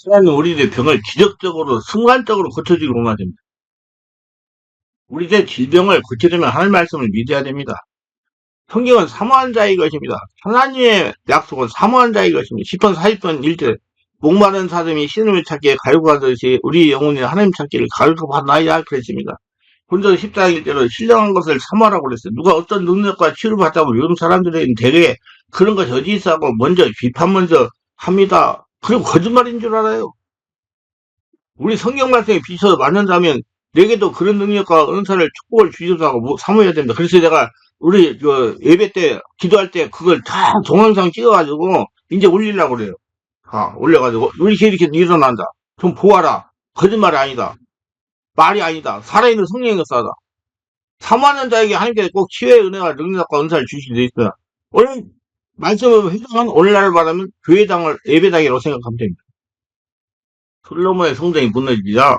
하나님 우리들의 병을 기적적으로 순간적으로 고쳐주기로만 됩니다. 우리들의 질병을 고쳐주면 하나님 말씀을 믿어야 됩니다. 성경은 사모한 자의 것입니다. 하나님의 약속은 사모한 자의 것입니다. 10편 40편 1절 목마른 사람이 신을 찾기에 갈급하듯이 우리 영혼이 하나님 찾기를 갈급하나이다 그랬습니다. 본전 14장 1절로 신령한 것을 사모하라고 그랬어요. 누가 어떤 능력과 치유를 받다고 요즘 사람들은 대개 그런 거 저지 있어하고 먼저 비판 먼저 합니다. 그리고 거짓말인 줄 알아요. 우리 성경 말씀에 비춰서 맞는다면 내게도 그런 능력과 은사를 축복을 주셔서 사모해야 됩니다. 그래서 내가 우리 예배 때 기도할 때 그걸 다 동영상 찍어가지고 이제 올리려고 그래요. 올려가지고 이렇게 일어난다. 좀 보아라. 거짓말이 아니다. 말이 아니다. 살아있는 성령의 역사다. 사모하는 자에게 하나님께서 꼭 치유의 은혜와 능력과 은사를 주실 수 있어요. 오늘 말씀을 회장은 오늘날을 말하면 교회당을 예배당이라고 생각하면 됩니다. 솔로몬의 성전이 무너지자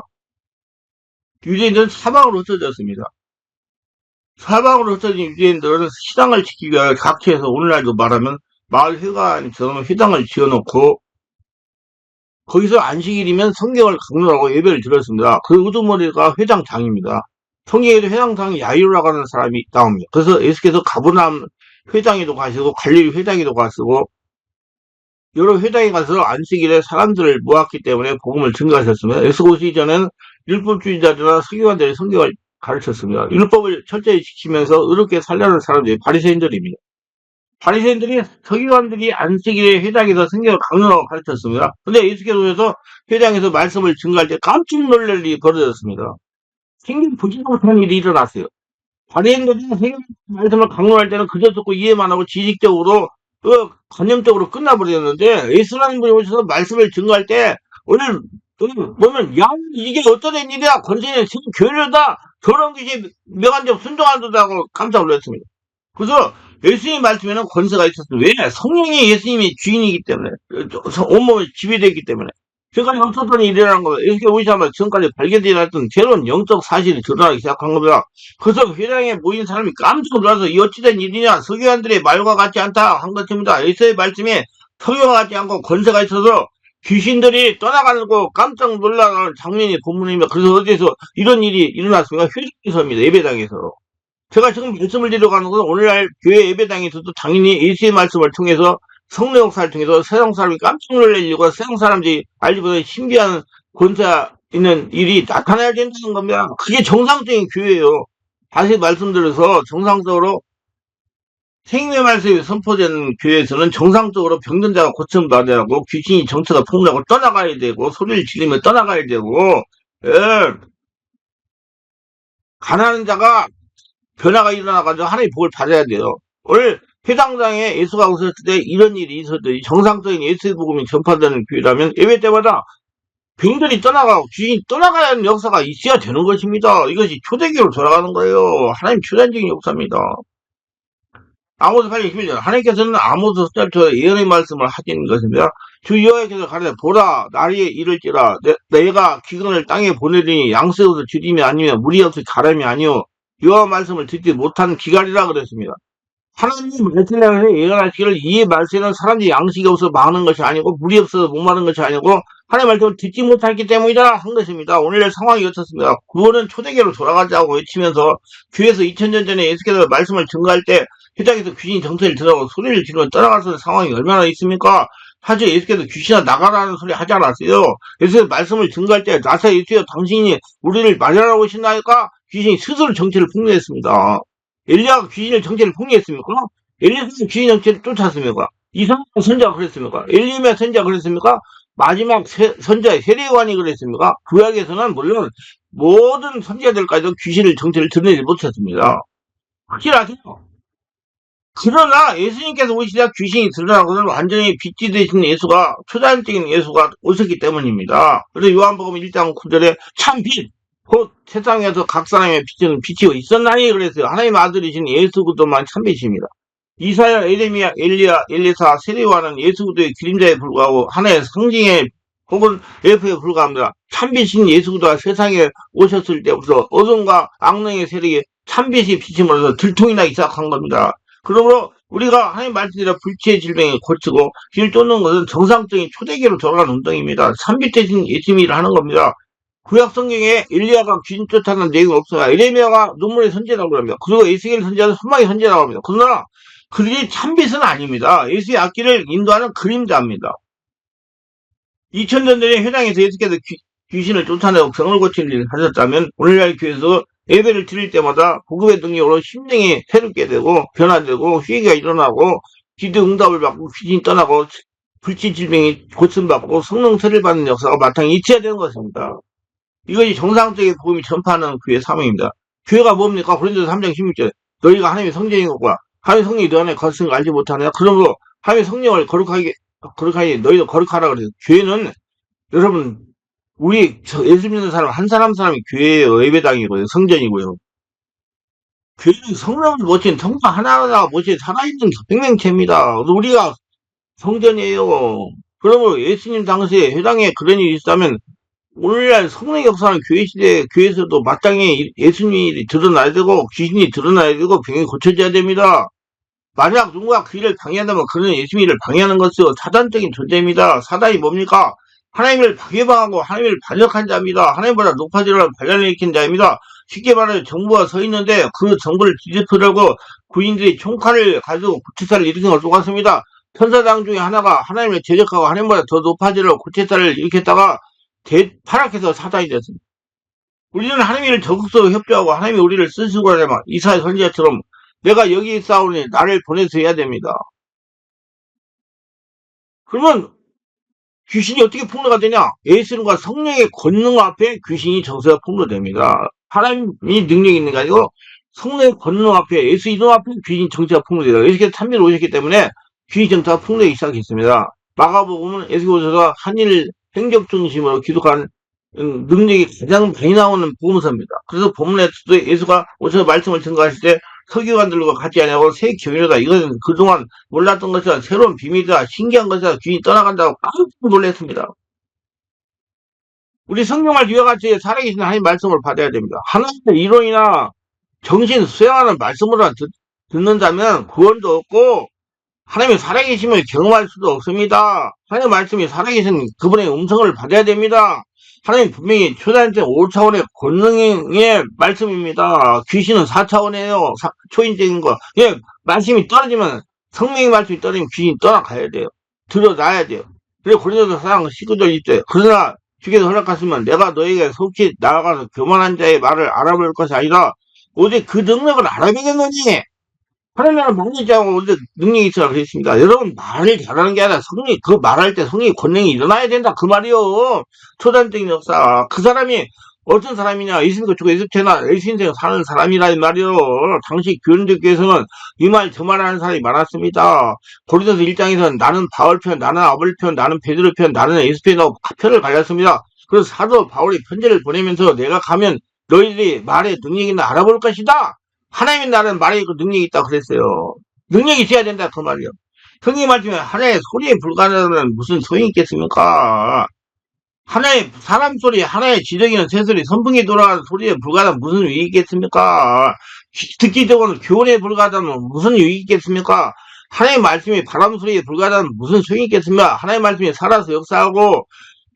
유대인들은 사방으로 흩어졌습니다. 사방으로 흩어진 유대인들은 시당을 지키기 위해 각지에서 오늘날도 말하면 마을 회관처럼 회당을 지어놓고 거기서 안식일이면 성경을 강론하고 예배를 드렸습니다. 그 우두머리가 회장장입니다. 성경에도 회장장이 야이로라고 하는 사람이 나옵니다. 그래서 예수께서 가버나움 회장에도 가시고 갈릴리 회장에도 가시고 여러 회당에 가서 안식일에 사람들을 모았기 때문에 복음을 증거하셨습니다. 예수 오시기 전에는 율법주의자들이나 서기관들이 성경을 가르쳤습니다. 율법을 철저히 지키면서 의롭게 살려는 사람들이 바리새인들입니다. 바리새인들이 서기관들이 안식일에 회당에서 성경을 강론하고 가르쳤습니다. 근데 예수께서 오셔서 회당에서 말씀을 증거할 때 깜짝 놀랄 일이 벌어졌습니다. 생긴 보지 못한 일이 일어났어요. 바리새인들이 성경 말씀을 강론할 때는 그저 듣고 이해만 하고 지식적으로 관념적으로 끝나버렸는데 예수라는 분이 오셔서 말씀을 증거할 때 오늘 보면 야 이게 어떤 일이야 권세는 지금 교회다 저런 것이 명한적 순종한다고 깜짝 놀랐습니다. 그래서 예수님 말씀에는 권세가 있었습니다. 왜? 성령이 예수님이 주인이기 때문에 온몸을 지배되기 때문에 지금까지 없었던 일이라는 거예요. 예수님이 오시자마자 지금까지 발견되지 않았던 새로운 영적 사실이 드러나기 시작한 겁니다. 그래서 회당에 모인 사람이 깜짝 놀라서 이 어찌된 일이냐 서기관들의 말과 같지 않다 한 것입니다. 예수의 말씀에 성경과 같지 않고 권세가 있어서 귀신들이 떠나가고 깜짝 놀라는 장면이 본문입니다. 그래서 어디에서 이런 일이 일어났습니까? 회당에서입니다. 예배당에서. 제가 지금 말씀을 드리려고 하는 것은 오늘날 교회 예배당에서도 당연히 예수의 말씀을 통해서 성령 역사를 통해서 세상 사람이 깜짝 놀랄 일과 세상 사람들이 알지 못한 신비한 권세 있는 일이 나타나야 된다는 겁니다. 그게 정상적인 교회예요. 다시 말씀드려서 정상적으로 생명의 말씀이 선포되는 교회에서는 정상적으로 병든 자가 고침 받아야 하고 귀신이 정체가 폭로하고 떠나가야 되고 소리를 지르며 떠나가야 되고 가난한 자가 변화가 일어나가지고 하나님의 복을 받아야 돼요. 오늘 회당장에 예수가 오셨을 때 이런 일이 있었더니 정상적인 예수의 복음이 전파되는 교회라면 예배 때마다 병들이 떠나가고 귀신이 떠나가야 하는 역사가 있어야 되는 것입니다. 이것이 초대교로 돌아가는 거예요. 하나님 초단적인 역사입니다. 아모스 8장 11절 하나님께서는 아모스 숫자부터 예언의 말씀을 하시는 것입니다. 주 여호와께서 가르쳐 보라 날이 이를지라 내가 기근을 땅에 보내리니 양식으로 주림이 아니며 물이 없이 가람이 아니요 여호와 말씀을 듣지 못한 기갈이라 그랬습니다. 하나님의 말씀을 예언하시기를 이 말씀에는 사람들이 양식이 없어서 망하는 것이 아니고 물이 없어서 목마른 것이 아니고 하나님의 말씀을 듣지 못했기 때문이다 한 것입니다. 오늘의 상황이 어떻습니까? 구원은 초대교로 돌아가자고 외치면서 교회에서 2000년 전에 예수께서 말씀을 증거할 때 회당에서 귀신이 정체를 들어가고 소리를 지르며 떠나가는 상황이 얼마나 있습니까? 사실 예수께서 귀신아 나가라는 소리 하지 않았어요. 예수께서 말씀을 증거할 때 나사 예수여 당신이 우리를 말하라고 오신다니까 귀신이 스스로 정체를 폭로했습니다. 엘리야가 귀신의 정체를 폭로했습니까? 엘리야가 귀신의 정체를 쫓았습니까? 이상한 선자가 그랬습니까? 엘리야 선자가 그랬습니까? 마지막 선자의 세례요한이 그랬습니까? 구약에서는 물론 모든 선자들까지도 귀신의 정체를 드러내지 못했습니다. 확실하죠? 그러나 예수님께서 오시자 귀신이 드러나고는 완전히 빛이 되신 예수가 초자연적인 예수가 오셨기 때문입니다. 그래서 요한복음 1장 9절에 참 빛, 곧 세상에서 각 사람의 빛은 빛이 있었나니 그랬어요. 하나님의 아들이신 예수 그리스도만 참 빛입니다. 이사야, 에레미야, 엘리야, 엘리사, 세례요한은 예수 그리스도의 그림자에 불과하고 하나의 상징에 혹은 예표에 불과합니다. 참빛인 예수 그리스도가 세상에 오셨을 때부터 어둠과 악령의 세력이 참빛이 비침으로써 들통이 나기 시작한 겁니다. 그러므로 우리가 하나님 말씀대로 불치의 질병에 고치고 귀를 쫓는 것은 정상적인 초대기로 돌아가는 운동입니다. 산비태신 예수님이 일을 하는 겁니다. 구약 성경에 엘리야가 귀신 쫓아낸 내용은 없어요. 에레미야가 눈물의 선지라고 합니다. 그리고 에스겔 선지자는 소망의 선지라고 합니다. 그러나 그들이 참빛은 아닙니다. 예수의 앞길을 인도하는 그림자입니다. 2000년 전에 회당에서 예수께서 귀신을 쫓아내고 병을 고치는 일을 하셨다면 오늘날 교회에서 예배를 드릴 때마다 복음의 능력으로 심령이 새롭게 되고 변화되고 회개가 일어나고 기도 응답을 받고 귀신이 떠나고 불치 질병이 고침받고 성령 세를 받는 역사가 마땅히 있어야 되는 것입니다. 이것이 정상적인 복음이 전파하는 교회의 사명입니다. 교회가 뭡니까? 고린도서 3장 16절 너희가 하나님의 성전인 것과 하나님의 성령이 너 안에 거스는 걸 알지 못하느냐? 그러므로 하나님의 성령을 거룩하게 너희도 거룩하라 그래요. 교회는 여러분 우리 예수 믿는 사람 한 사람이 교회예요. 예배당이고요. 성전이고요. 교회는 성령을 모친 성도 하나하나가 모친 살아있는 생명체입니다. 우리가 성전이에요. 그러므로 예수님 당시에 회당에 그런 일이 있다면 오늘날 성령 역사는 교회 시대에 교회에서도 마땅히 예수님이 드러나야 되고 귀신이 드러나야 되고 병이 고쳐져야 됩니다. 만약 누군가 그 일을 방해한다면 그는 예수님의 일을 방해하는 것이요 사단적인 존재입니다. 사단이 뭡니까? 하나님을 파괴방하고 하나님을 반역한 자입니다. 하나님보다 높아지려는 반란을 일으킨 자입니다. 쉽게 말하면 정부가 서 있는데 그 정부를 뒤집으려고 군인들이 총칼을 가지고 고체사를 일으킨 것과 똑같습니다. 천사장 중에 하나가 하나님을 대적하고 하나님보다 더 높아지려고 고체사를 일으켰다가 타락해서 사단이 됐습니다. 우리는 하나님을 적극적으로 협조하고 하나님이 우리를 쓰시고 하려면 이사야 선지자처럼 내가 여기 있사오니 나를 보내서 해야 됩니다. 그러면 귀신이 어떻게 폭로가 되냐? 예수님과 성령의 권능 앞에 귀신이 정서가 폭로됩니다. 하나님이 능력이 있는 게 아니고 성령의 권능 앞에 예수 이름 앞에 귀신 정서가 폭로돼요. 예수께서 참미로 오셨기 때문에 귀신 정서가 폭로되기 시작했습니다. 마가복음은 예수께서 한일 행적 중심으로 기록한 능력이 가장 많이 나오는 복음서입니다. 그래서 본문에서도 예수가 오셔서 말씀을 증거하실 때 서기관들과 같이 하냐고 새 교회다. 이것은 그동안 몰랐던 것이라 새로운 비밀이다. 신기한 것이다. 귀신이 떠나간다고 깜짝 놀랐습니다. 우리 성경을 이와 같이 살아계신 하나님 말씀을 받아야 됩니다. 하나님의 이론이나 정신 수행하는 말씀으로 듣는다면 구원도 없고 하나님의 살아계심을 경험할 수도 없습니다. 하나님의 말씀이 살아계신 그분의 음성을 받아야 됩니다. 하나님 분명히 초자연적 5차원의 권능의 말씀입니다. 귀신은 4차원이에요. 초인적인 거. 예, 말씀이 떨어지면 성령의 말씀이 떨어지면 귀신이 떠나가야 돼요. 들어놔야 돼요. 그래서 고린도서 4장 19절 20절 그러나 주께서 허락하시면 내가 너에게 속히 나아가서 교만한 자의 말을 알아볼 것이 아니라 오직 그 능력을 알아보겠노니 하나님은 말리자고 어제 능력이 있으라 그랬습니다. 여러분 말을 잘하는 게 아니라 성령 그 말할 때 성령의 권능이 일어나야 된다 그 말이요. 초단적인 역사 그 사람이 어떤 사람이냐 이스미가 죽어 에스테나 에신생 사는 사람이라는 말이요. 당시 교인들 교회에서는 이 말 저 말하는 사람이 많았습니다. 고린도서 1장에서는 나는 바울 편 나는 아볼 편 나는 베드로 편 나는 에스페나고 편을 갈렸습니다. 그래서 사도 바울이 편지를 보내면서 내가 가면 너희들이 말의 능력이 있나 알아볼 것이다. 하나님의 나라는 말에 있고 능력이 있다고 그랬어요. 능력이 있어야 된다 그 말이요. 성경이 말씀에 하나의 소리에 불과하다면 무슨 소용이 있겠습니까? 하나의 사람 소리, 하나의 지저귀는 새소리, 선풍기 돌아가는 소리에 불과하다면 무슨 유익이 있겠습니까? 듣기적으로는 교훈에 불과하다면 무슨 유익이 있겠습니까? 하나님의 말씀이 바람 소리에 불과하다면 무슨 소용이 있겠습니까? 하나님의 말씀이 살아서 역사하고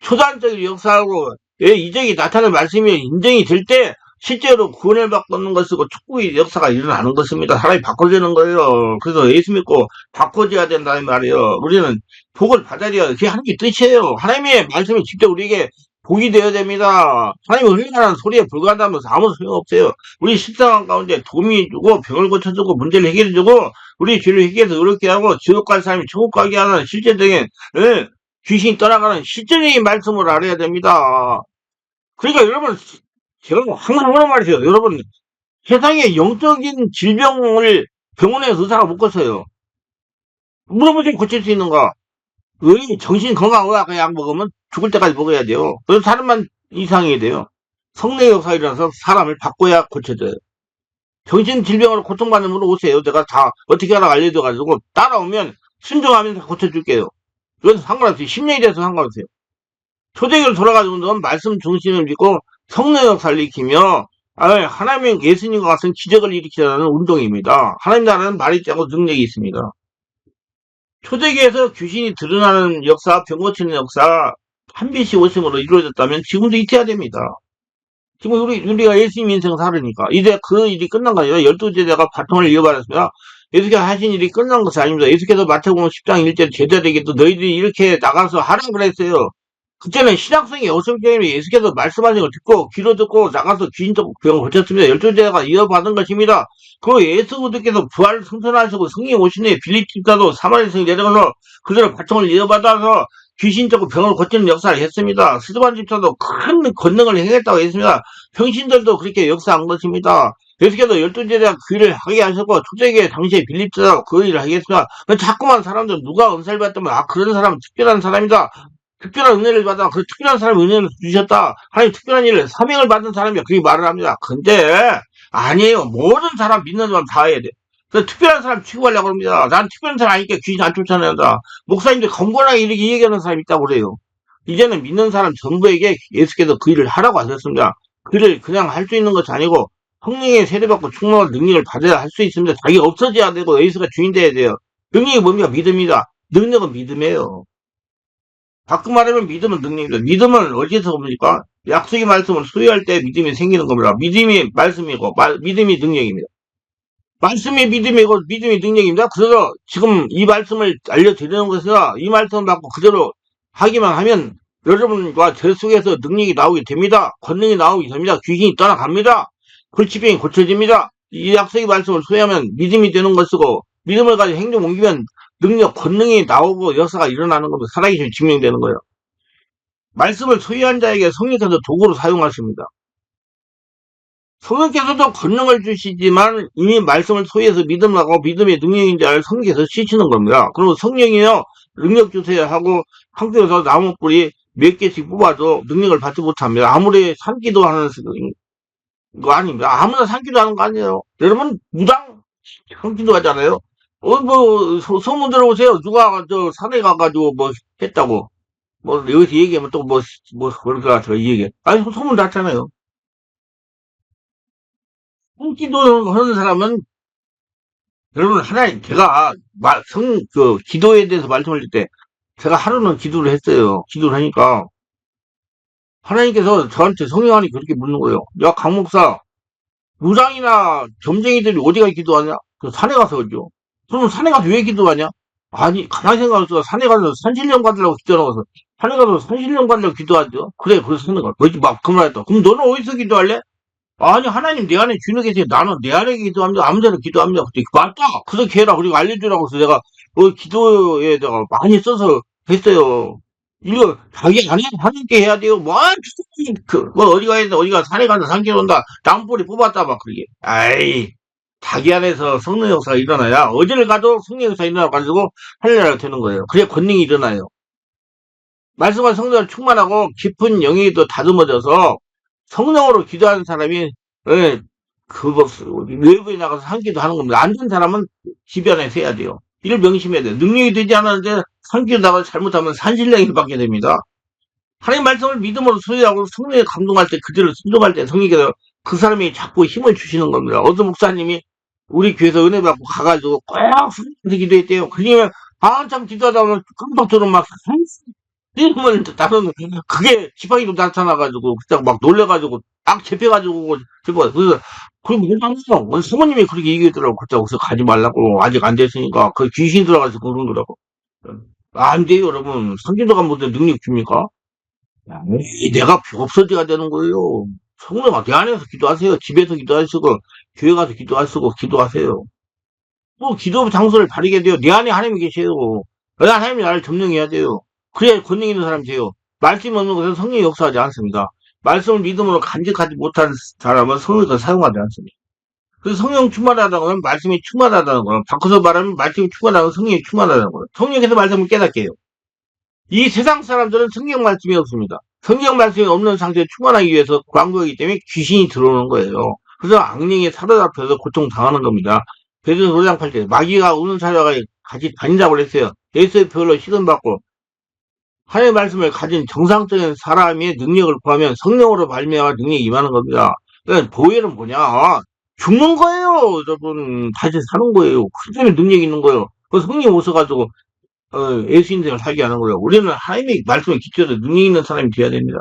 초단적인 역사하고 이적이 나타나는 말씀이 인정이 될 때 실제로 구원을 바꾸는 것이고 축복의 역사가 일어나는 것입니다. 사람이 바꿔지는 거예요. 그래서 예수 믿고 바꿔져야 된다는 말이에요. 우리는 복을 받아야 돼요. 그게 하나님의 뜻이에요. 하나님의 말씀이 직접 우리에게 복이 되어야 됩니다. 하나님이 흘러가는 소리에 불과하다면서 아무 소용없어요. 우리 식상한 가운데 도움이 주고 병을 고쳐주고 문제를 해결해주고 우리 죄를 해결해서 어렵게 하고 지옥 갈 사람이 천국 가게 하는 실제적인 귀신이 떠나가는 실제적인 말씀을 알아야 됩니다. 그러니까 여러분 제가 항상 하는 말이에요. 여러분 세상에 영적인 질병을 병원에서 의사가 못 고쳐요. 물어보시면 고칠 수 있는가? 정신 건강의학과 약 먹으면 죽을 때까지 먹어야 돼요. 그래서 사람만 이상해야 돼요. 성례 역사 일어나서 사람을 바꿔야 고쳐져요. 정신 질병으로 고통받는 분은 오세요. 내가 다 어떻게 하라고 알려줘가지고 따라오면 순종하면 다 고쳐줄게요. 그건 상관없어요. 10년이 돼서 상관없어요. 초대교로 돌아가지고 넌 말씀 중심을 믿고 성령 역사를 익히며 아니, 하나님은 예수님과 같은 기적을 일으키는 운동입니다. 하나님 나라는 말이 짜고 능력이 있습니다. 초대기에서 귀신이 드러나는 역사, 병 고치는 역사, 한 BC 오심으로 이루어졌다면 지금도 있어야 됩니다. 지금 우리가 예수님 인생 살으니까. 이제 그 일이 끝난 거 아니라 12제자가 바통을 이어받았습니다. 예수께서 하신 일이 끝난 것이 아닙니다. 예수께서 마태복음 10장 1절 제자들에게도 너희들이 이렇게 나가서 하라 그랬어요. 그때는 신학성이 없었기 때문에 예수께서 말씀하신 걸 듣고 귀로 듣고 나가서 귀신 쫓고 병을 고쳤습니다. 12제자가 이어받은 것입니다. 그 예수께서 부활 승천하시고 성령 오신 후에 빌립 집사도 사마리아 성에 내려가서 그들의 바통을 이어받아서 귀신 쫓고 병을 고치는 역사를 했습니다. 스데반 집사도 큰 권능을 행했다고 했습니다. 평신들도 그렇게 역사한 것입니다. 예수께서 12제자 그 일을 하게 하셨고 초대교회 당시에 빌립 집사가 그 일을 하겠습니다. 자꾸만 사람들 누가 은사를 받으면 그런 사람은 특별한 사람이다. 특별한 은혜를 받아 그 특별한 사람이 은혜를 주셨다. 하나님 특별한 일을 사명을 받은 사람이 그렇게 말을 합니다. 근데 아니에요. 모든 사람 믿는 사람 다 해야 돼. 그 특별한 사람 취급하려고 합니다. 난 특별한 사람 아니니까 귀신 안 쫓아낸다. 목사님들 건건하게 이렇게 얘기하는 사람이 있다고 그래요. 이제는 믿는 사람 전부에게 예수께서 그 일을 하라고 하셨습니다. 그 일을 그냥 할 수 있는 것이 아니고 성령의 세례받고 충만한 능력을 받아야 할 수 있습니다. 자기가 없어져야 되고 예수가 주인 돼야 돼요. 능력이 뭡니까? 믿음이다. 능력은 믿음이에요. 가끔 말하면 믿음은 능력입니다. 믿음은 어디서 옵니까? 약속의 말씀을 수여할 때 믿음이 생기는 겁니다. 믿음이 말씀이고 믿음이 능력입니다. 말씀이 믿음이고 믿음이 능력입니다. 그래서 지금 이 말씀을 알려드리는 것은 이 말씀을 받고 그대로 하기만 하면 여러분과 제 속에서 능력이 나오게 됩니다. 권능이 나오게 됩니다. 귀신이 떠나갑니다. 골치병이 고쳐집니다. 이 약속의 말씀을 수여하면 믿음이 되는 것이고 믿음을 가지고 행동 옮기면 능력, 권능이 나오고 역사가 일어나는 겁니다. 살아계신 증명되는 거예요. 말씀을 소유한 자에게 성령께서 도구로 사용하십니다. 성령께서도 권능을 주시지만 이미 말씀을 소유해서 믿음하고 믿음의 능력인 자를 성령께서 쓰시는 겁니다. 그리고 성령이요 능력 주세요 하고 한국에서 나무뿌리 몇 개씩 뽑아도 능력을 받지 못합니다. 아무리 산기도 하는 거 아닙니다. 아무나 산기도 하는 거 아니에요. 여러분 무당 산기도 하잖아요. 소문 들어오세요. 누가 저 산에 가가지고 뭐 했다고. 뭐 여기서 얘기하면 또 그럴까 저 얘기. 아니 소문 났잖아요. 기도 하는 사람은 여러분 하나님 제가 기도에 대해서 말씀을 드릴 때 제가 하루는 기도를 했어요. 기도를 하니까 하나님께서 저한테 성령하니 그렇게 묻는 거예요. 야 강 목사 무당이나 점쟁이들이 어디가 기도하냐? 그 산에 가서 그죠. 그러면 산에 가서 왜 기도하냐? 아니 가만히 생각해서 산에 가서 산신령 받으려고 기도하고 산에 가서 산신령 받으려고 기도하죠. 그래 그래서 산에 가. 뭐지 막 그 말했다. 그럼 너는 어디서 기도할래? 아니 하나님 내 안에 주는 계세요. 나는 내 안에 기도합니다. 아무 데나 기도합니다. 그때 맞다. 그렇게 해라. 그리고 알려주라고 해서 내가 기도에다가 많이 써서 했어요. 이거 자기 안에 하나님께 해야 돼요. 어디가 해서 어디가 산에 가서 산길 온다. 땅불이 뽑았다 막 그러게. 아이 자기 안에서 성령 역사가 일어나야 어디를 가도 성령 역사가 일어나가지고 하늘나라가 되는 거예요. 그래 권능이 일어나요. 말씀과 성령을 충만하고 깊은 영이 또 다듬어져서 성령으로 기도하는 사람이 예, 외부에 나가서 산기도 하는 겁니다. 안 된 사람은 집 안에서 해야 돼요. 이를 명심해야 돼요. 능력이 되지 않았는데 산기도 나가서 잘못하면 산신령이 받게 됩니다. 하나님 말씀을 믿음으로 소유하고 성령에 감동할 때 그대로 순종할 때 성령께서 그 사람이 자꾸 힘을 주시는 겁니다. 어떤 목사님이 우리 교회에서 은혜 받고 가가지고 꼭 성령한테 기도했대요. 그러면 한참 기도하다 보면 깜빡처럼 막 이러면 나는 그게 지팡이도 나타나가지고 그냥 막 놀래가지고 딱 잡혀가지고 그래서 그리고 사모님이 그렇게 얘기했더라고. 그래서 가지 말라고 아직 안 됐으니까 그 귀신이 들어가서 그런 거라고. 안 돼요 여러분. 성기도가 무슨 능력 줍니까? 내가 없어져야 되는 거예요. 성령아 내 안에서 기도하세요. 집에서 기도하시고 교회 가서 기도하시고 기도하세요. 또 기도 장소를 가리게 돼요. 내 안에 하나님이 계세요. 하나님이 나를 점령해야 돼요. 그래야 권능 있는 사람이 돼요. 말씀 없는 것은 성령이 역사하지 않습니다. 말씀을 믿음으로 간직하지 못한 사람은 성령을 사용하지 않습니다. 그래서 성령 충만하다는 건 말씀이 충만하다는 거예요. 바꿔서 말하면 말씀이 충만하다는 건 성령이 충만하다는 거예요. 성령께서 말씀을 깨닫게 해요. 이 세상 사람들은 성경 말씀이 없습니다. 성경 말씀이 없는 상태에 충만하기 위해서 광고이기 때문에 귀신이 들어오는 거예요. 그래서 악령이 사로잡혀서 고통당하는 겁니다. 베드로 도장 8절 마귀가 우는 사자가 같이 다닌다고 그랬어요. 예수의 표로 시선받고 하나님의 말씀을 가진 정상적인 사람의 능력을 구하면 성령으로 발명한 능력이 임하는 겁니다. 그러니까 보혈은 뭐냐? 죽는 거예요. 저분 다시 사는 거예요. 그 때문에 능력 있는 거예요. 그 성령 오셔가지고 예수 인생을 살게 하는 거예요. 우리는 하나님의 말씀에 기초해서 능력 있는 사람이 되어야 됩니다.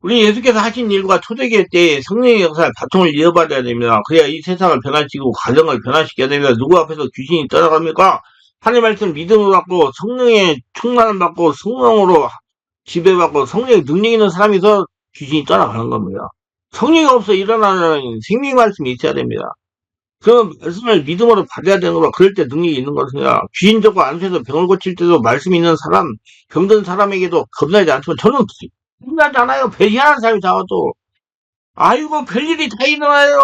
우리 예수께서 하신 일과 초대교회 때 성령의 역사를 바통을 이어받아야 됩니다. 그래야 이 세상을 변화시키고 가정을 변화시켜야 됩니다. 누구 앞에서 귀신이 떠나갑니까? 하나님 말씀 믿음을 받고 성령의 충만을 받고 성령으로 지배받고 성령의 능력 있는 사람이서 귀신이 떠나가는 겁니다. 성령이 없어 일어나는 생명 말씀이 있어야 됩니다. 그 말씀을 믿음으로 받아야 되는 거라 그럴 때 능력이 있는 것입니다. 귀신 잡고 안수해서 병을 고칠 때도 말씀이 있는 사람, 병든 사람에게도 겁나지 않지만 저는 겁나지 않아요. 배신하는 사람이 잡아도. 아이고 별일이 다 일어나요.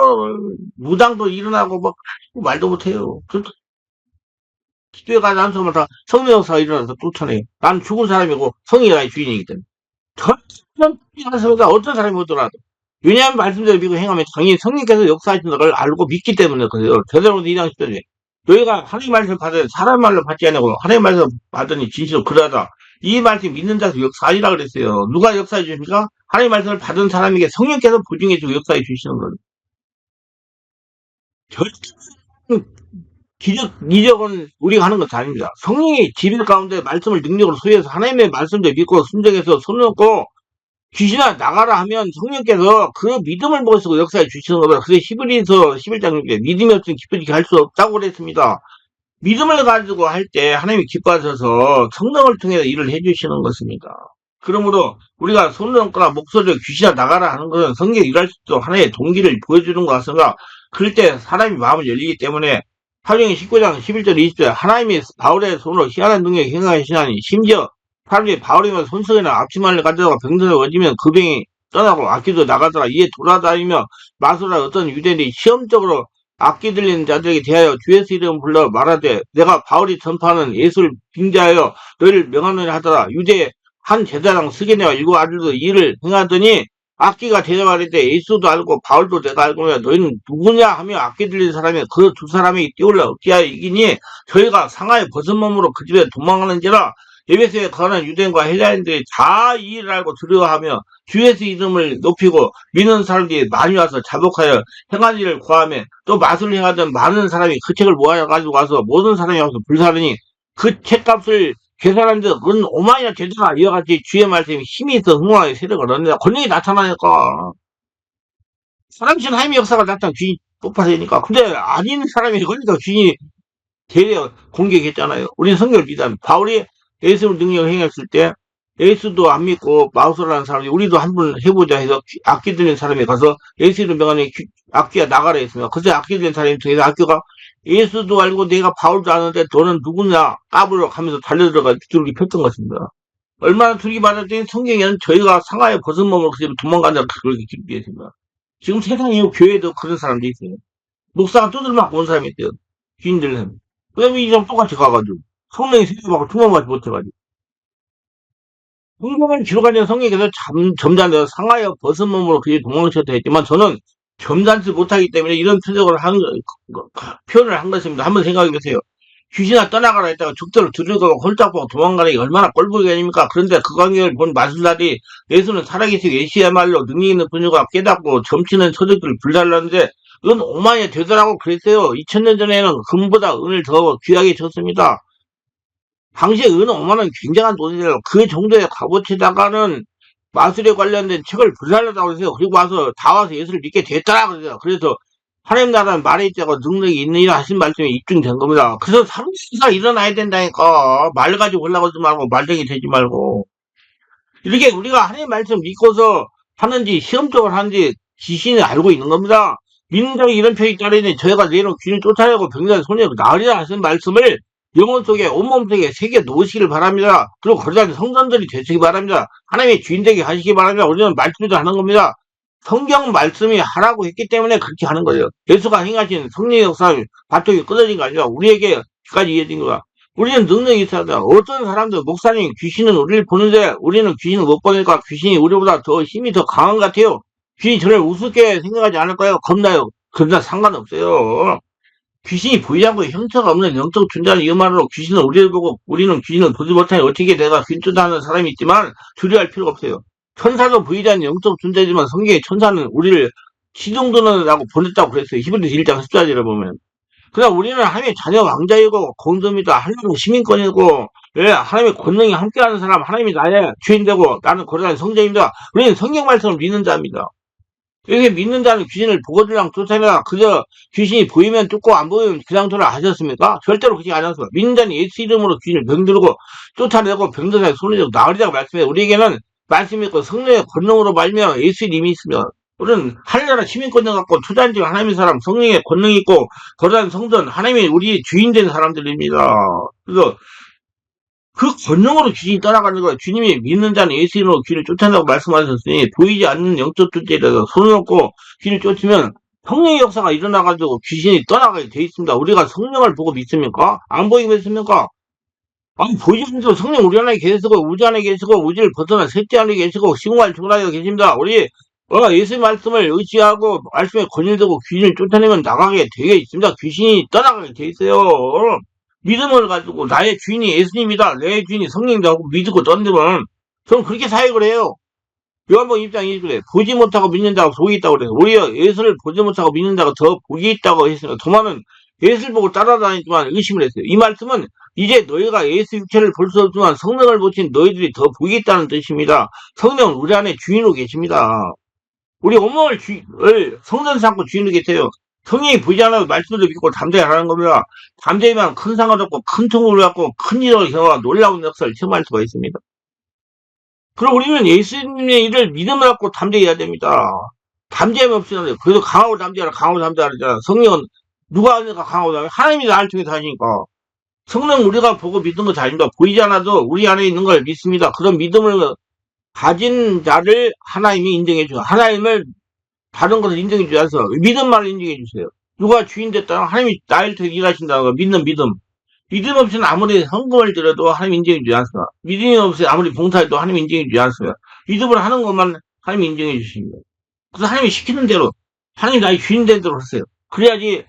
무당도 일어나고 막 말도 못해요. 기도에 가지 않으면 다 성령 역사가 일어나서 쫓아내요. 난 죽은 사람이고 성령이 나의 주인이기 때문에. 전혀 어떤 사람이 오더라도. 왜냐하면 말씀대로 믿고 행하면 당연히 성령께서 역사하시는 걸 알고 믿기 때문에 그래요. 제대로 2장 10절에 너희가 하나님 말씀을 받아야 사람 말로 받지 않고 하나님 말씀을 받으니 진실로 그러하다. 이 말씀 믿는 자도 역사하리라 그랬어요. 누가 역사해 주십니까? 하나님 말씀을 받은 사람에게 성령께서 보증해 주고 역사해 주시는 거예요. 기적, 이적은 우리가 하는 것이 아닙니다. 성령이 지배 가운데 말씀을 능력으로 소유해서 하나님의 말씀을 믿고 순종해서 손 놓고 귀신아 나가라 하면 성령께서 그 믿음을 보시고 역사해 주시는 거다. 그래서 히브리서 11장 6절 믿음이 없으면 기쁘게 할 수 없다고 그랬습니다. 믿음을 가지고 할 때 하나님이 기뻐하셔서 성령을 통해서 일을 해주시는 것입니다. 그러므로 우리가 손을 얹거나 목소리로 귀신아 나가라 하는 것은 성령이 일할 수 있도록 하나의 동기를 보여주는 것 같습니다. 그럴 때 사람이 마음을 열리기 때문에 사도행전 19장 11절 20절 하나님이 바울의 손으로 희한한 능력을 행하시나니 심지어 사람들이 바울이면 손석이나 앞치마를 가져다가 병들어 얹으면 그 병이 떠나고 악기도 나가더라. 이에 돌아다니며 마술한 어떤 유대인이 시험적으로 악기 들리는 자들에게 대하여 주 예수 이름 불러 말하되 내가 바울이 전파하는 예수를 빙자하여 너희를 명하노니 하더라. 유대 한 제사장 스게네와 일곱 아들도 이를 행하더니 악기가 대답하릴 때 예수도 알고 바울도 내가 알고 너희는 누구냐 하며 악기 들리는 사람이 그 두 사람이 뛰어올라 어찌하여 이기니 저희가 상하에 벗은 몸으로 그 집에 도망하는지라. 에베소에 거하는 유대인과 헬라인들이 다 이 일을 알고 두려워하며 주 예수 이름을 높이고 믿는 사람들이 많이 와서 자복하여 행한 일을 구하며 또 마술을 행하던 많은 사람이 그 책을 모아 가지고 와서 모든 사람이 와서 불사르니 그 책값을 계산한 듯 은 5만이나 되더라. 이와 같이 주의 말씀이 힘이 있어 흥왕의 세력을 얻는다. 권력이 나타나니까 사람이 하나님의 역사가 나타나 귀인이 뽑아내니까. 근데 아닌 사람이 그러니까 귀인이 대려 공격했잖아요. 우리는 성경을 믿으면 바울이 예수 능력을 행했을 때 예수도 안 믿고 마우스라는 사람이 우리도 한번 해보자 해서 악기 들린 사람이 가서 예수를 명하니 악기가 나가라 했습니다. 그래서 악기 들린 사람이 통해서 악기가 예수도 알고 내가 바울도 아는데 너는 누구냐 까불어 가면서 달려들어가 두들기 폈던 것입니다. 얼마나 두들기 맞았더니 성경에는 저희가 상하에 벗은 몸으로 그 집에 도망간다고 그렇게 기록했습니다. 지금 세상에 교회에도 그런 사람들이 있어요. 목사가 두들맞고 온 사람이 있어요. 주인들은. 그 다음에 이랑 똑같이 가가지고 성령이 세례받고 충만받지 못해가지고 성경을 기록하는 성령께서 점잖아서 상하여 벗은 몸으로 그의 도망쳤다 했지만 저는 점잖지 못하기 때문에 이런 표현을 한 것입니다. 한번 생각해 보세요. 귀신아 떠나가라 했다가 죽도록 두들겨고 홀딱 보고 도망가는 게 얼마나 꼴보기 아닙니까? 그런데 그 광경을 본 마술날이 예수는 살아계시고 예수야말로 능력 있는 분유가 깨닫고 점치는 서적들을 불살랐는데 은 5만이 되더라고 그랬어요. 2000년 전에는 금보다 은을 더 귀하게 줬습니다. 당시에 은 5만원 굉장한 돈이에요. 그 정도의 값어치다가는 마술에 관련된 책을 불살랐다고 그러세요. 그리고 와서 다 와서 예수를 믿게 됐더라 그러세요. 그래서 하나님 나라는 말에 있자고 능력이 있는 일 하신 말씀이 입증된 겁니다. 그래서 삼위가 일어나야 된다니까. 말 가지고 올라가지 말고 말쟁이 되지 말고. 이렇게 우리가 하나님 말씀 믿고서 하는지 시험적으로 하는지 귀신이 알고 있는 겁니다. 믿는 자에게 이런 표현이 따르니 저희가 내일은 귀신을 쫓아내고 병자의 손에 나으리라 하신 말씀을 영혼 속에 온몸 속에 새겨 놓으시길 바랍니다. 그리고 거룩한 성전들이 되시기 바랍니다. 하나님의 주인 되게 하시기 바랍니다. 우리는 말씀도 하는 겁니다. 성경 말씀이 하라고 했기 때문에 그렇게 하는 거예요. 예수가 행하신 성령의 역사를 바통이 끊어진 거 아니라 우리에게까지 이어진 거야. 우리는 능력이 있어야 돼. 어떤 사람들 목사님 귀신은 우리를 보는데 우리는 귀신을 못 보니까 귀신이 우리보다 더 힘이 더 강한 것 같아요. 귀신이 저를 우습게 생각하지 않을 거예요. 겁나요. 그러나 상관없어요. 귀신이 보이지 않고 형체가 없는 영적 존재는 이 말로 귀신은 우리를 보고 우리는 귀신을 보지 못하니 어떻게 내가 귀신하는 사람이 있지만 두려워할 필요가 없어요. 천사도 보이지 않는 영적 존재지만 성경의 천사는 우리를 시중드는라고 보냈다고 그랬어요. 히브리서 1장 14절에 보면. 그러나 우리는 하나님의 자녀 왕자이고 공동이다. 하나님의 시민권이고, 예, 하나님의 권능이 함께하는 사람, 하나님이 나의 주인되고 나는 거룩한 성자입니다. 우리는 성경 말씀을 믿는 자입니다. 이렇게 믿는 자는 귀신을 보고들랑 쫓아내라. 그저 귀신이 보이면 쫓고 안 보이면 그냥 돌아 하셨습니까? 절대로 그렇게 안 하셨습니다. 믿는 자는 예수 이름으로 귀신을 병들고 쫓아내고 병들어서 손을 잡고 나으리라고 말씀해요. 우리에게는 말씀이 있고 성령의 권능으로 말며 예수 이름이 있으면 우리는 하늘나라 시민권을 갖고 투자한지 하나님의 사람 성령의 권능이 있고 거룩한 성전 하나님이 우리 주인 된 사람들입니다. 그래서 그 권능으로 귀신이 떠나가는 거예요. 주님이 믿는 자는 예수 이름으로 귀를 쫓아낸다고 말씀하셨으니 보이지 않는 영적 존재에 대해서 손을 놓고 귀를 쫓으면 성령의 역사가 일어나가지고 귀신이 떠나가게 돼 있습니다. 우리가 성령을 보고 믿습니까? 안 보이고 믿습니까? 아니 보이지 않는 성령 우리 안에 계시고 우주 안에 계시고 우주를 벗어나 셋째 안에 계시고 시공할 중간에 계십니다. 우리 예수의 말씀을 의지하고 말씀에 권위를 두고 귀신을 쫓아내면 나가게 되어 있습니다. 귀신이 떠나가게 돼 있어요. 믿음을 가지고 나의 주인이 예수님이다. 내 주인이 성령이라고 믿고 던지면 저는 그렇게 사역을 해요. 요한복음 1장 20절에 보지 못하고 믿는 자가 복이 있다고 그래서 오히려 예수를 보지 못하고 믿는 자가 더 복이 있다고 했습니다. 도마는 예수를 보고 따라다니지만 의심을 했어요. 이 말씀은 이제 너희가 예수 육체를 볼 수 없지만 성령을 보신 너희들이 더 복이 있다는 뜻입니다. 성령은 우리 안에 주인으로 계십니다. 우리 온몸을 성전 삼고 주인으로 계세요. 성령이 보이지 않아도 말씀도 믿고 담대히 하라는 겁니다. 담대히만 큰 상을 얻고 큰 통을 갖고 큰 일을 경험하고 놀라운 역사를 체험할 수가 있습니다. 그럼 우리는 예수님의 일을 믿음을 갖고 담대히 해야 됩니다. 담대함이 없으면 그래도 강하고 담대하라 강하고 담대하라. 성령은 누가 하니까 강하고 담대 하나님이 나를 통해서 하시니까. 성령 우리가 보고 믿는 것이 아닙니다. 보이지 않아도 우리 안에 있는 걸 믿습니다. 그런 믿음을 가진 자를 하나님이 인정해 주세요. 하나님을 다른 것을 인정해 주지 않아서 믿음만을 인정해 주세요. 누가 주인 됐다면 하나님이 나를 통해 일하신다고 믿는 믿음. 믿음 없이는 아무리 헌금을 드려도 하나님 인정해 주지 않습니다. 믿음이 없이 아무리 봉사해도 하나님 인정해 주지 않습니다. 믿음을 하는 것만 하나님 인정해 주십니다. 그래서 하나님이 시키는 대로 하나님 나의 주인 된 대로 하세요. 그래야지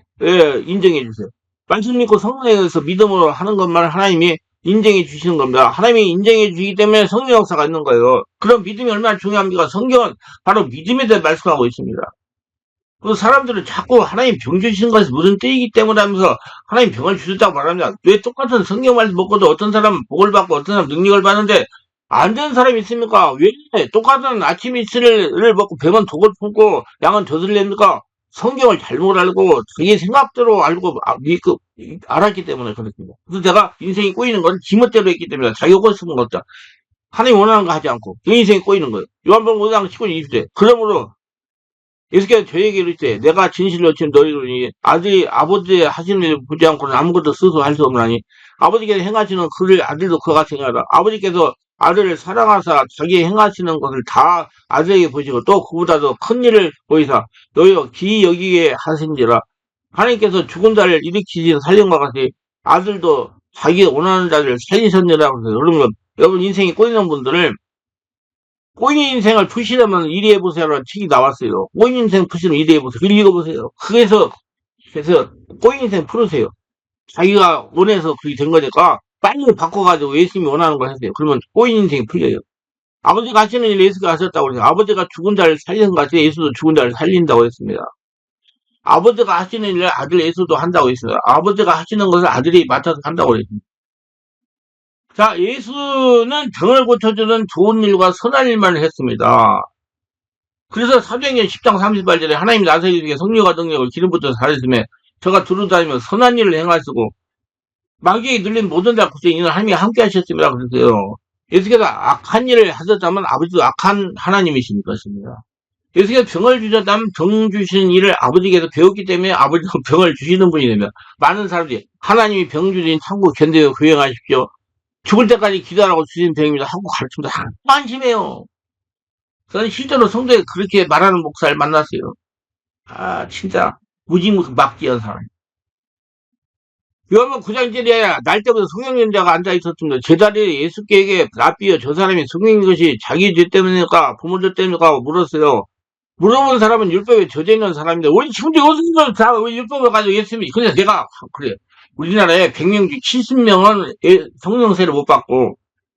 인정해 주세요. 말씀 믿고 성령에 의해서 믿음으로 하는 것만 하나님이 인정해 주시는 겁니다. 하나님이 인정해 주시기 때문에 성령 역사가 있는 거예요. 그럼 믿음이 얼마나 중요합니까? 성경은 바로 믿음에 대해 말씀하고 있습니다. 그 사람들은 자꾸 하나님 병 주시는 것이 무슨 뜻이기 때문에 하면서 하나님 병을 주셨다고 말합니다. 왜 똑같은 성경 말씀 먹고도 어떤 사람은 복을 받고 어떤 사람은 능력을 받는데 안 되는 사람이 있습니까? 왜 똑같은 아침 이슬을 먹고 병은 독을 품고 양은 젖을 냅니까? 성경을 잘못 알고 자기 생각대로 알고 알았기 때문에 그렇습니다. 그래서 제가 인생이 꼬이는 건 지멋대로 했기 때문에 자기 오고 싶은 거 없다. 하나님 원하는 거 하지 않고 그 인생이 꼬이는 거예요. 요한복음 5장 19절 20절 그러므로 예수께서 저에게 이르시되 내가 진실로 지금 너희들이 아들이 아버지 하시는 일을 보지 않고는 아무것도 스스로 할 수 없나니 아버지께서 행하시는 그를 아들도 그와 같이 행하라. 아버지께서 아들을 사랑하사 자기 행하시는 것을 다 아들에게 보시고 또 그보다도 큰 일을 보이사 너희가 기이 여기게 하신지라. 하나님께서 죽은 자를 일으키신 살림과 같이 아들도 자기 원하는 자를 살리셨느라. 그래서 여러분 인생이 꼬이는 분들을 꼬인 인생을 푸시려면 이리 해보세요라는 책이 나왔어요. 꼬인 인생 푸시면 이리 해보세요. 그걸 읽어보세요. 그래서 꼬인 인생 풀으세요. 자기가 원해서 그렇게 된 거니까 빨리 바꿔가지고 예수님이 원하는 걸 하세요. 그러면 꼬인 인생이 풀려요. 아버지가 하시는 일 예수가 하셨다고 그래서 아버지가 죽은 자를 살리는 것 같이 예수도 죽은 자를 살린다고 했습니다. 아버지가 하시는 일을 아들 예수도 한다고 했습니다. 아버지가 하시는 것을 아들이 맡아서 한다고 했습니다. 자, 예수는 병을 고쳐주는 좋은 일과 선한 일만 했습니다. 그래서 사도행전 10장 38절에 하나님이 나사렛에게 성령과 능력을 기름 부터 사르심에 저가 두루다니며 선한 일을 행하시고 마귀에 눌린 모든 자 구세인 이는 하나님이 함께 하셨습니다. 그랬어요. 예수께서 악한 일을 하셨다면 아버지도 악한 하나님이신 것입니다. 예수께서 병을 주셨다면 병 주시는 일을 아버지께서 배웠기 때문에 아버지가 병을 주시는 분이 되면 많은 사람들이 하나님이 병 주신 천국 견뎌 구행하십시오. 죽을 때까지 기도하라고 주신 병입니다 하고 가르칩니다. 안심해요. 저는 실제로 성도에 그렇게 말하는 목사를 만났어요. 아 진짜 무지무지 막지한 사람. 요한복음 9장 1절에 날 때부터 성령연자가 앉아있었습니다. 제자리에 예수께에게 라삐여 저 사람이 성령인 것이 자기 죄 때문일까 부모죄 때문일까 물었어요. 물어본 사람은 율법에 젖어 있는 사람인데 우리 지금도 요즘 다 율법을 가지고 예수님이 그래서 내가 그래 우리나라에 100명 중 70명은 성령세를 못 받고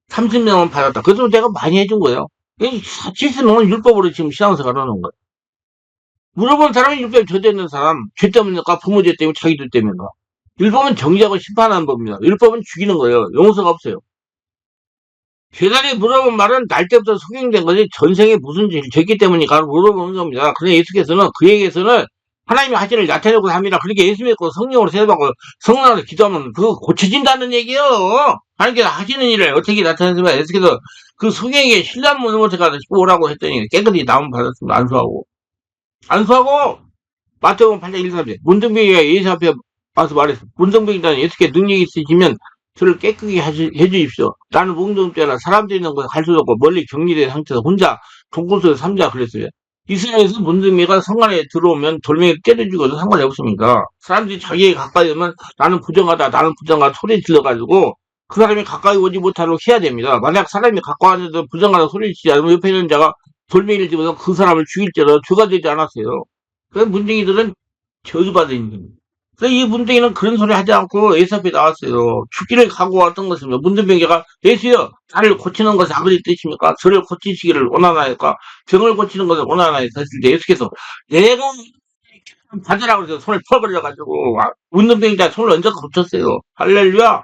30명은 받았다. 그래서 내가 많이 해준 거예요. 사치스는 율법으로 지금 신앙생활 하는 거야. 물어본 사람이 율법에 저되는 사람, 죄 때문인가? 부모 죄 때문에, 자기 죄 때문인가? 율법은 정죄하고 심판하는 법입니다. 율법은 죽이는 거예요. 용서가 없어요. 죄단이 물어본 말은 날 때부터 속행된 거지 전생에 무슨 죄를 졌기 때문이니까 물어보는 겁니다. 그런데 예수께서는 그에게서는 하나님의 하신을 나타내고 합니다. 그렇게 예수 믿고 성령으로 세례받고 성령으로 기도하면 그거 고쳐진다는 얘기예요. 하나님께서 하시는 일을 어떻게 나타내시면 예수께서 그 성령에게 신란문을 못해가지고 오라고 했더니 깨끗이 나음 받았습니다. 안수하고 마태복음 8장 1, 3절 문둥병이가 예수 앞에 와서 말했어. 문둥병이라는 예수께 능력이 있으시면 저를 깨끗이 해주십시오. 나는 문둥 때나 사람들이 있는 곳에 갈 수도 없고 멀리 격리된 상태에서 혼자 동굴속에 삼자 그랬어요. 이스라엘에서 문둥이가 성안에 들어오면 돌멩이 때려주고도 상관이 없습니다. 사람들이 자기에 가까이 오면 나는 부정하다 소리 질러가지고 그 사람이 가까이 오지 못하도록 해야 됩니다. 만약 사람이 가까워져도 부정하다 소리 치지 않으면 옆에 있는 자가 돌멩이를 집어서 그 사람을 죽일지라도 죄가 되지 않았어요. 그래서 문둥이들은 저주받은 인입니다. 그래서 이 문둥이는 그런 소리 하지 않고 예수 앞에 나왔어요. 죽기를 각오했던 것입니다. 문둥병자가 예수여 나를 고치는 것이 아버지 뜻입니까? 저를 고치시기를 원하나이까? 병을 고치는 것을 원하나이까? 했을 때 예수께서 내가 받으라고 해서 손을 펴버려가지고 문둥병자 손을 얹어서 고쳤어요. 할렐루야.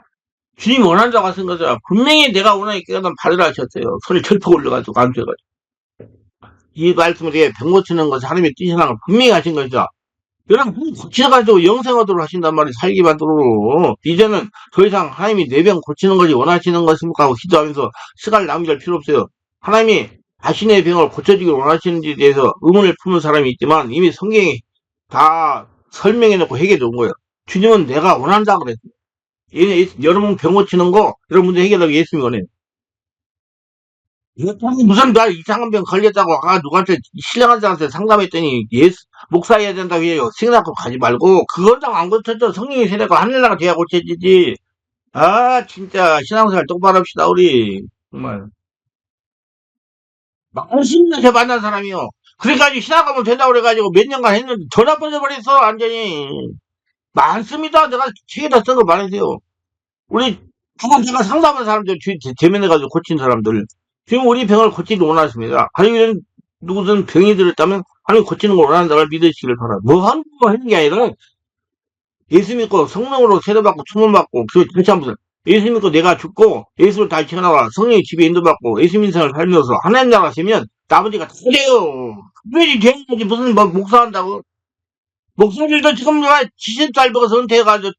주님 원한다고 하신 거죠. 분명히 내가 원하니까 받으라 하셨어요. 손을 철퍽 올려가지고 안수해가지고. 이 말씀을 이게 병 고치는 것이 하나님의 뜻이라는 걸 분명히 하신 거죠. 여러분 고쳐가지고 영생하도록 하신단 말이에요. 살기 만들어. 이제는 더 이상 하나님이 내 병 고치는 것이 원하시는 것입니까 하고 기도하면서 시간을 낭비할 필요 없어요. 하나님이 자신의 병을 고쳐주길 원하시는지에 대해서 의문을 품는 사람이 있지만 이미 성경이 다 설명해놓고 해결해 온 거예요. 주님은 내가 원한다 그랬어요. 여러분 병 고치는 거 여러분들 해결하기 예수님이 원해요. 무슨 나 이상한 병 걸렸다고 누구한테 신령한 사람한테 상담했더니 예수 목사해야 된다고 해요. 생각하고 가지 말고 그거랑 안 고쳐져. 성령이 세례가 하늘나라 돼야 고쳐지지. 아 진짜 신앙생활 똑바로 합시다 우리. 정말 많습니다. 만난 사람이요. 그래가지고 신앙하면 된다고 그래가지고 몇 년간 했는데 더 나빠져 버렸어 완전히. 많습니다. 내가 책에다 쓴 거 많으세요. 우리 방금 제가 상담한 사람들 대면해가지고 고친 사람들 지금 우리 병을 고치기 원하십니다. 하나님은 누구든 병이 들었다면 하나님 고치는 걸 원한다고 믿으시기를 바랍니다. 뭐 하는 게 아니라 예수 믿고 성령으로 세례받고 충만받고 그렇지 않습니다. 예수 믿고 내가 죽고 예수를 다시 태어나와 성령의 집에 인도받고 예수 인생을 살면서 하나님 나라 가시면 아버지가 다 돼요. 특별히 되는 거지 무슨 뭐 목사한다고. 목사들도 지금 70살 먹어서 은퇴해가지고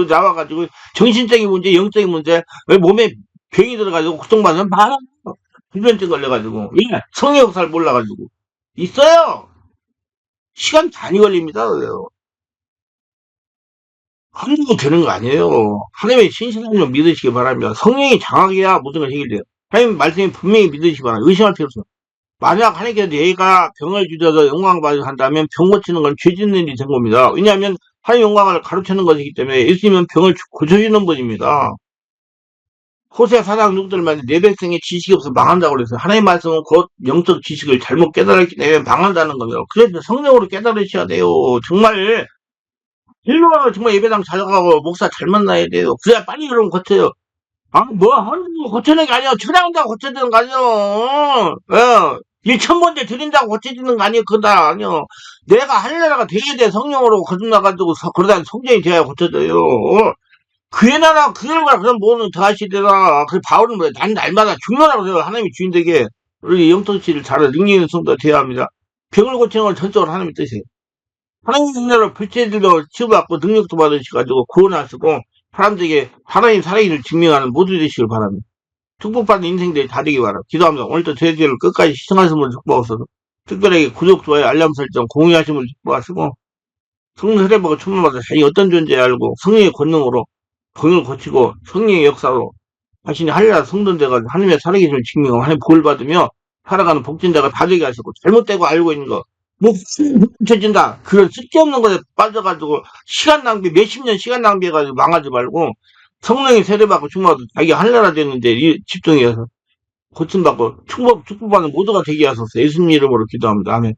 나와가지고 정신적인 문제, 영적인 문제, 왜 몸에 병이 들어가지고 고통받으면 많아. 불면증 걸려가지고. 예, 성의 역사를 몰라가지고. 있어요. 시간 많이 걸립니다. 한두 되는 거 아니에요. 하나님의 신실함을 믿으시기 바랍니다. 성령이 장악해야 모든 걸 해결돼요. 하나님 말씀이 분명히 믿으시기 바랍니다. 의심할 필요 없어요. 만약 하나님께서 내가 병을 주셔서 영광을 받으려 한다면 병 고치는 건 죄 짓는 일이 된 겁니다. 왜냐하면 하나님 영광을 가르치는 것이기 때문에 예수님은 병을 고쳐주는 분입니다. 호세 4장 6절만 내 백성의 지식이 없어 망한다고 그랬어요. 하나님 말씀은 곧 영적 지식을 잘못 깨달았기 때문에 망한다는 겁니다. 그래서 성령으로 깨달으셔야 돼요. 정말 일로 정말 예배당 잘 가고 목사 잘 만나야 돼요. 그래야 빨리 그러면 고쳐요. 뭐 한다고 고치는 게 아니야. 천양한다고 고쳐지는 거 아니요. 예. 1,000번째 드린다고 고쳐지는 거 아니에요. 그다 아니요. 내가 하늘나라가 돼야 돼. 성령으로 거듭나가지고 그러다 성전이 돼야 고쳐져요. 그의 나라 그의 나라 그럼 뭐는 더 하시더라. 그 바울은 뭐야. 난 날마다 죽노라고 해요. 하나님이 주인 되게 우리 영통치를 잘 능력 있는 성도가 되어야 합니다. 병을 고치는 건 전적으로 하나님의 뜻이에요. 하나님 능력으로 불체들도 치유받고 능력도 받으셔가지고 구원하시고 사람들에게 하나님 살아있는 증명하는 모두 되시길 바랍니다. 축복받는 인생들이 다 되기 바랍니다. 기도합니다. 오늘도 저희들을 끝까지 시청하신 분 축복하소서. 특별하게 구독, 좋아요, 알람 설정, 공유하신 분 축복하시고 성령 세례받고 충만받아 자기 어떤 존재 알고 성령의 권능으로 병을 고치고 성령의 역사로 자신이 할례라 성돈 돼가지고 하나님의 살아계심을 증명하고 하나님 복을 받으며 살아가는 복진자가 다 되게 하시고 잘못되고 알고 있는 거 못 고쳐진다. 그런 쓸데없는 것에 빠져가지고 시간 낭비 몇십 년 시간 낭비해가지고 망하지 말고 성령이 세례받고 충만하고 자기 할례라 됐는데 집중해서 고침받고 축복받는 모두가 되게 하소서. 예수님 이름으로 기도합니다. 아멘.